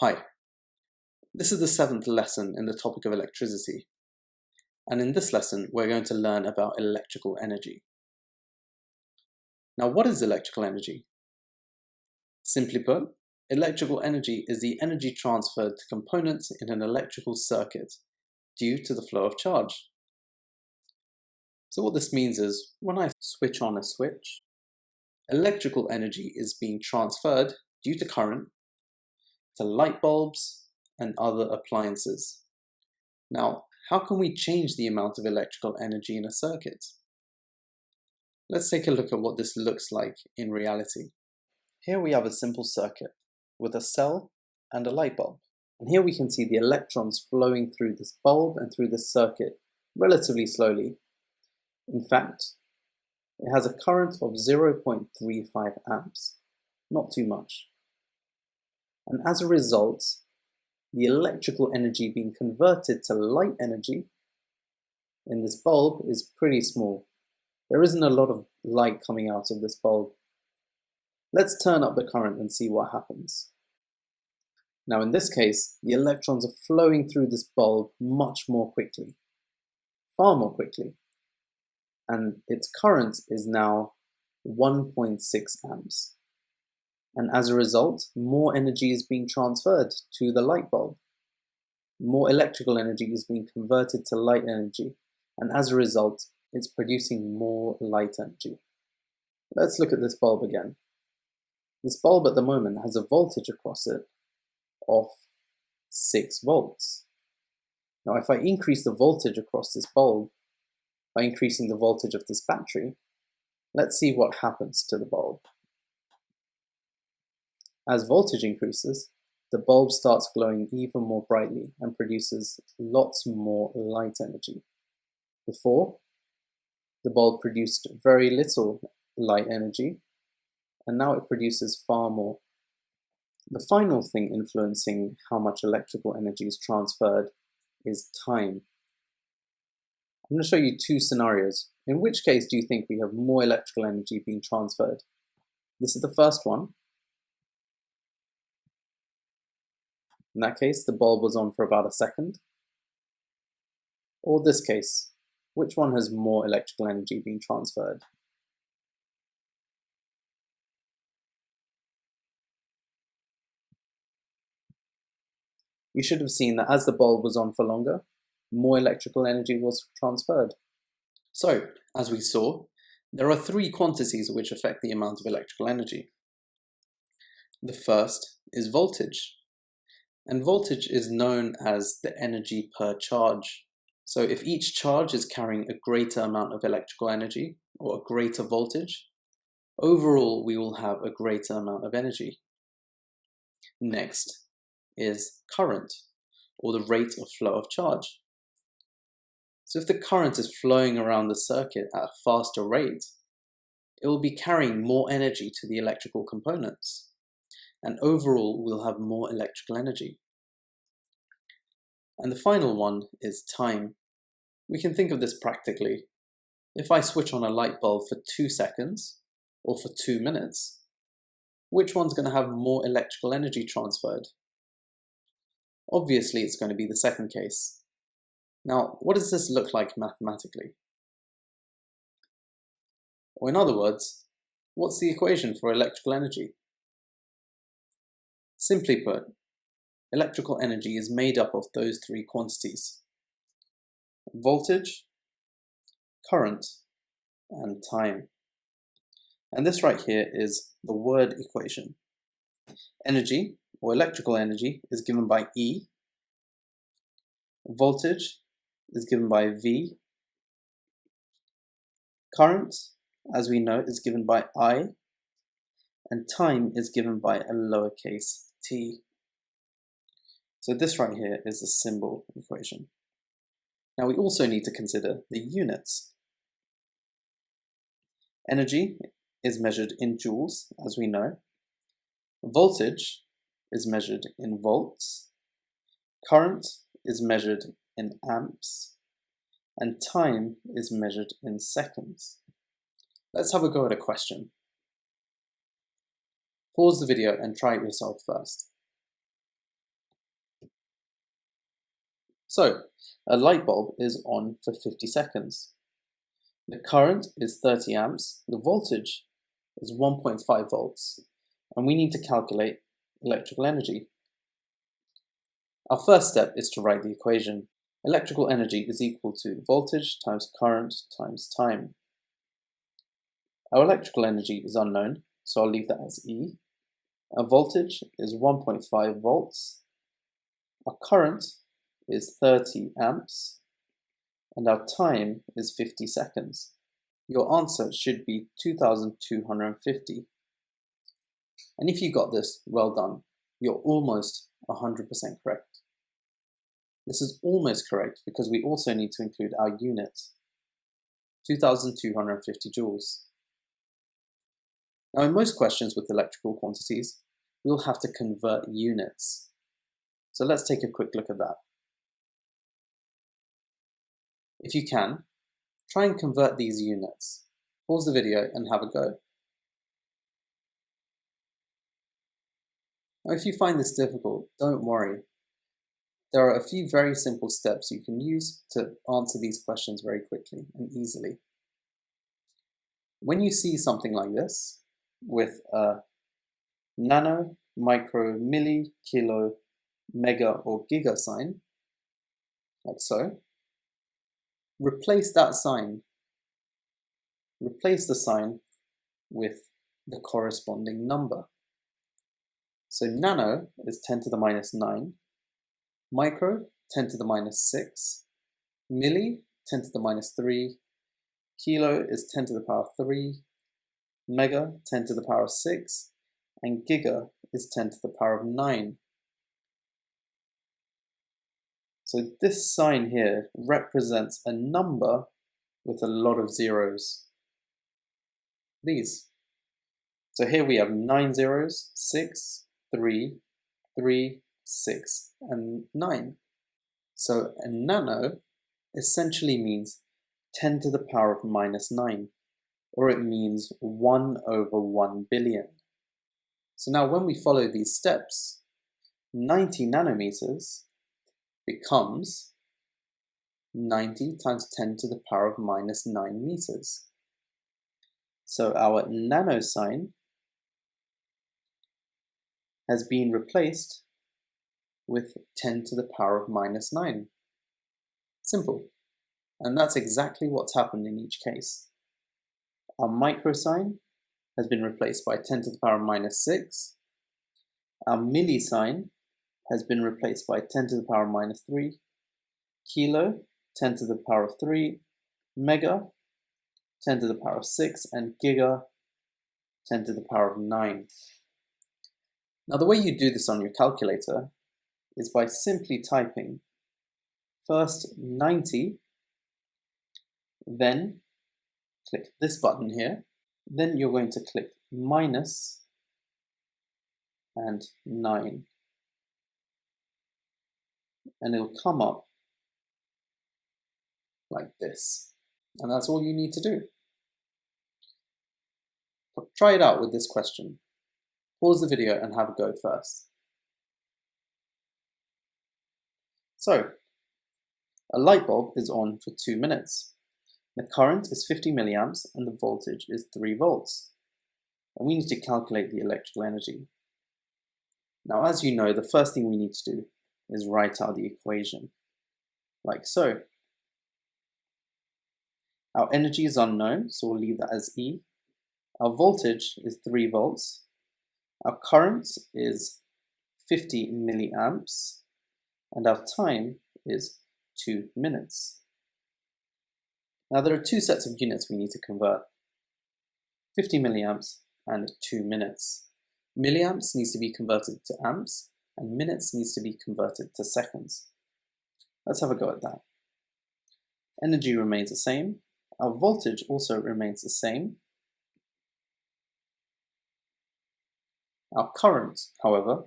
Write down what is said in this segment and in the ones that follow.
Hi, this is the 7th lesson in the topic of electricity, and in this lesson we're going to learn about electrical energy. Now, what is electrical energy? Simply put, electrical energy is the energy transferred to components in an electrical circuit due to the flow of charge. So what this means is, when I switch on a switch, electrical energy is being transferred due to current to light bulbs and other appliances. Now, how can we change the amount of electrical energy in a circuit? Let's take a look at what this looks like in reality. Here we have a simple circuit with a cell and a light bulb. And here we can see the electrons flowing through this bulb and through this circuit relatively slowly. In fact, it has a current of 0.35 amps, not too much. And as a result, the electrical energy being converted to light energy in this bulb is pretty small. There isn't a lot of light coming out of this bulb. Let's turn up the current and see what happens. Now in this case, the electrons are flowing through this bulb much more quickly, far more quickly. And its current is now 1.6 amps. And as a result, more energy is being transferred to the light bulb. More electrical energy is being converted to light energy, and as a result, it's producing more light energy. Let's look at this bulb again. This bulb at the moment has a voltage across it of 6 volts. Now if I increase the voltage across this bulb by increasing the voltage of this battery, let's see what happens to the bulb. As voltage increases, the bulb starts glowing even more brightly and produces lots more light energy. Before, the bulb produced very little light energy, and now it produces far more. The final thing influencing how much electrical energy is transferred is time. I'm going to show you 2 scenarios. In which case do you think we have more electrical energy being transferred? This is the first one. In that case, the bulb was on for about a second. Or this case, which one has more electrical energy being transferred? You should have seen that as the bulb was on for longer, more electrical energy was transferred. So, as we saw, there are 3 quantities which affect the amount of electrical energy. The first is voltage. And voltage is known as the energy per charge. So if each charge is carrying a greater amount of electrical energy, or a greater voltage, overall we will have a greater amount of energy. Next is current, or the rate of flow of charge. So if the current is flowing around the circuit at a faster rate, it will be carrying more energy to the electrical components, and overall we'll have more electrical energy. And the final one is time. We can think of this practically. If I switch on a light bulb for 2 seconds, or for 2 minutes, which one's going to have more electrical energy transferred? Obviously it's going to be the second case. Now, what does this look like mathematically? Or in other words, what's the equation for electrical energy? Simply put, electrical energy is made up of those 3 quantities: voltage, current, and time. And this right here is the word equation. Energy, or electrical energy, is given by E. Voltage is given by V. Current, as we know, is given by I. And time is given by a lowercase t. So this right here is the symbol equation. Now we also need to consider the units. Energy is measured in joules, as we know. Voltage is measured in volts. Current is measured in amps. And time is measured in seconds. Let's have a go at a question. Pause the video and try it yourself first. So, a light bulb is on for 50 seconds. The current is 30 amps, the voltage is 1.5 volts, and we need to calculate electrical energy. Our first step is to write the equation. Electrical energy is equal to voltage times current times time. Our electrical energy is unknown, so I'll leave that as E. Our voltage is 1.5 volts. Our current is 30 amps. And our time is 50 seconds. Your answer should be 2,250. And if you got this, well done. You're almost 100% correct. This is almost correct because we also need to include our units, 2,250 joules. Now, in most questions with electrical quantities, we'll have to convert units. So let's take a quick look at that. If you can, try and convert these units. Pause the video and have a go. Now, if you find this difficult, don't worry. There are a few very simple steps you can use to answer these questions very quickly and easily. When you see something like this, with a nano, micro, milli, kilo, mega, or giga sign, like so, replace that sign. Replace the sign with the corresponding number. So nano is 10 to the minus 9, micro 10 to the minus 6, milli 10 to the minus 3, kilo is 10 to the power 3, mega 10 to the power 6, and giga is 10 to the power of 9. So this sign here represents a number with a lot of zeros. These. So here we have 9 zeros, 6, 3, 3, 6, and 9. So a nano essentially means 10 to the power of minus 9, or it means 1 over 1 billion. So now when we follow these steps, 90 nanometers becomes 90 times 10 to the power of minus 9 meters. So our nano sign has been replaced with 10 to the power of minus 9. Simple. And that's exactly what's happened in each case. Our micro sign has been replaced by 10 to the power of minus 6. Our milli sign has been replaced by 10 to the power of minus 3. Kilo, 10 to the power of 3. Mega, 10 to the power of 6. And giga, 10 to the power of 9. Now the way you do this on your calculator is by simply typing first 90, then click this button here, then you're going to click minus and 9, and it'll come up like this, and that's all you need to do. But try it out with this question. Pause the video and have a go first. So, a light bulb is on for 2 minutes. The current is 50 milliamps and the voltage is 3 volts. And we need to calculate the electrical energy. Now, as you know, the first thing we need to do is write out the equation, like so. Our energy is unknown, so we'll leave that as E. Our voltage is 3 volts. Our current is 50 milliamps. And our time is 2 minutes. Now there are two sets of units we need to convert, 50 milliamps and 2 minutes. Milliamps needs to be converted to amps, and minutes needs to be converted to seconds. Let's have a go at that. Energy remains the same. Our voltage also remains the same. Our current, however,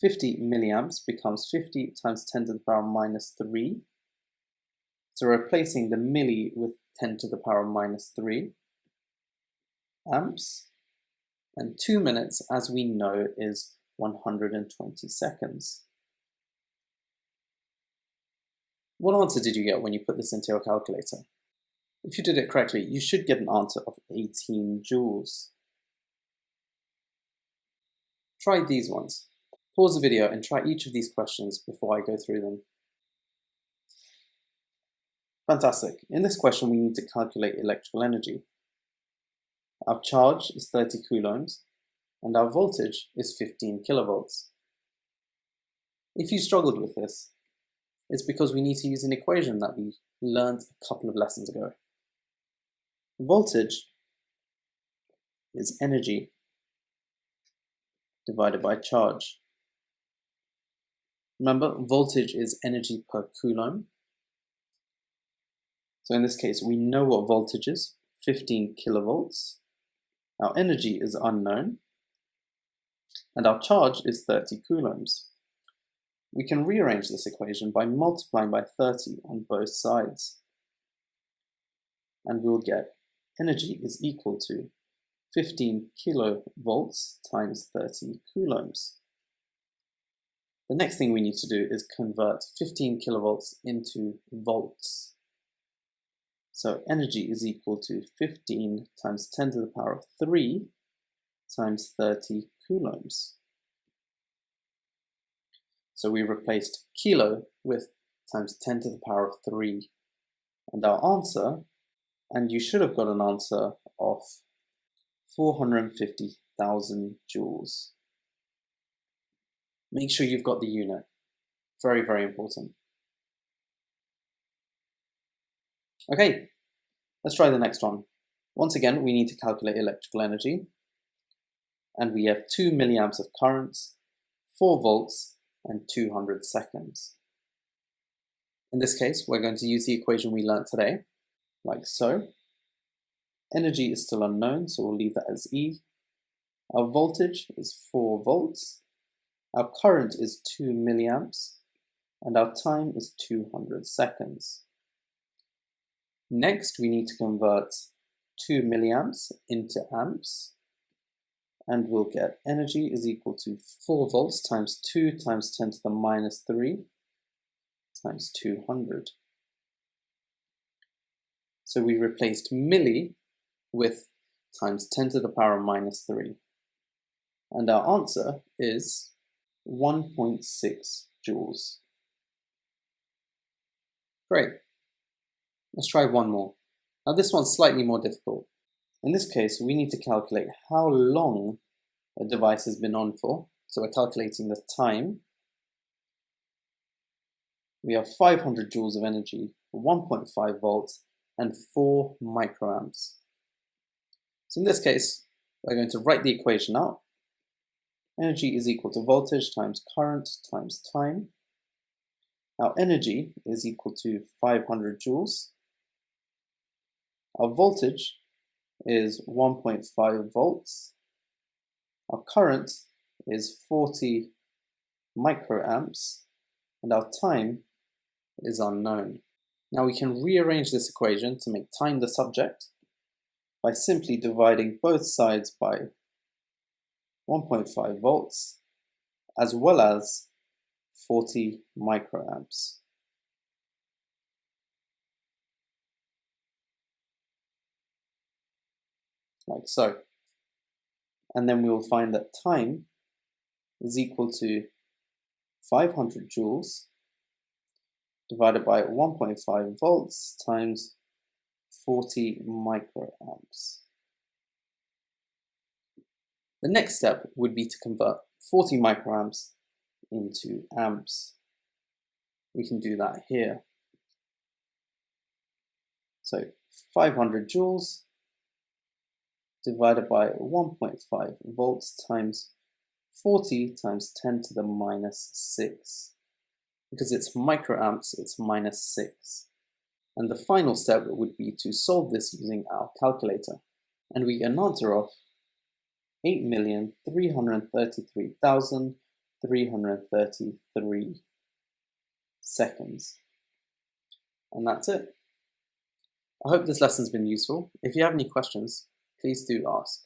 50 milliamps becomes 50 times 10 to the power minus 3. So replacing the milli with 10 to the power minus 3 amps. And 2 minutes, as we know, is 120 seconds. What answer did you get when you put this into your calculator? If you did it correctly, you should get an answer of 18 joules. Try these ones. Pause the video and try each of these questions before I go through them. Fantastic. In this question, we need to calculate electrical energy. Our charge is 30 coulombs and our voltage is 15 kilovolts. If you struggled with this, it's because we need to use an equation that we learned a couple of lessons ago. Voltage is energy divided by charge. Remember, voltage is energy per coulomb. So in this case, we know what voltage is, 15 kilovolts. Our energy is unknown, and our charge is 30 coulombs. We can rearrange this equation by multiplying by 30 on both sides. And we'll get energy is equal to 15 kilovolts times 30 coulombs. The next thing we need to do is convert 15 kilovolts into volts. So energy is equal to 15 times 10 to the power of 3 times 30 coulombs. So we replaced kilo with times 10 to the power of 3. And our answer, and you should have got an answer of 450,000 joules. Make sure you've got the unit. Very, very important. Okay, let's try the next one. Once again, we need to calculate electrical energy. And we have 2 milliamps of current, 4 volts, and 200 seconds. In this case, we're going to use the equation we learnt today, like so. Energy is still unknown, so we'll leave that as E. Our voltage is 4 volts. Our current is 2 milliamps. And our time is 200 seconds. Next, we need to convert 2 milliamps into amps. And we'll get energy is equal to 4 volts times 2 times 10 to the minus 3 times 200. So we replaced milli with times 10 to the power of minus 3. And our answer is 1.6 joules. Great. Let's try one more. Now this one's slightly more difficult. In this case, we need to calculate how long a device has been on for. So we're calculating the time. We have 500 joules of energy, 1.5 volts, and 4 microamps. So in this case, we're going to write the equation out. Energy is equal to voltage times current times time. Our energy is equal to 500 joules. Our voltage is 1.5 volts. Our current is 40 microamps, and our time is unknown. Now we can rearrange this equation to make time the subject by simply dividing both sides by 1.5 volts as well as 40 microamps. Like so. And then we will find that time is equal to 500 joules divided by 1.5 volts times 40 microamps. The next step would be to convert 40 microamps into amps. We can do that here. So 500 joules divided by 1.5 volts times 40 times 10 to the minus 6. Because it's microamps, it's minus 6. And the final step would be to solve this using our calculator. And we get an answer of 8,333,333 seconds. And that's it. I hope this lesson's been useful. If you have any questions, please do ask.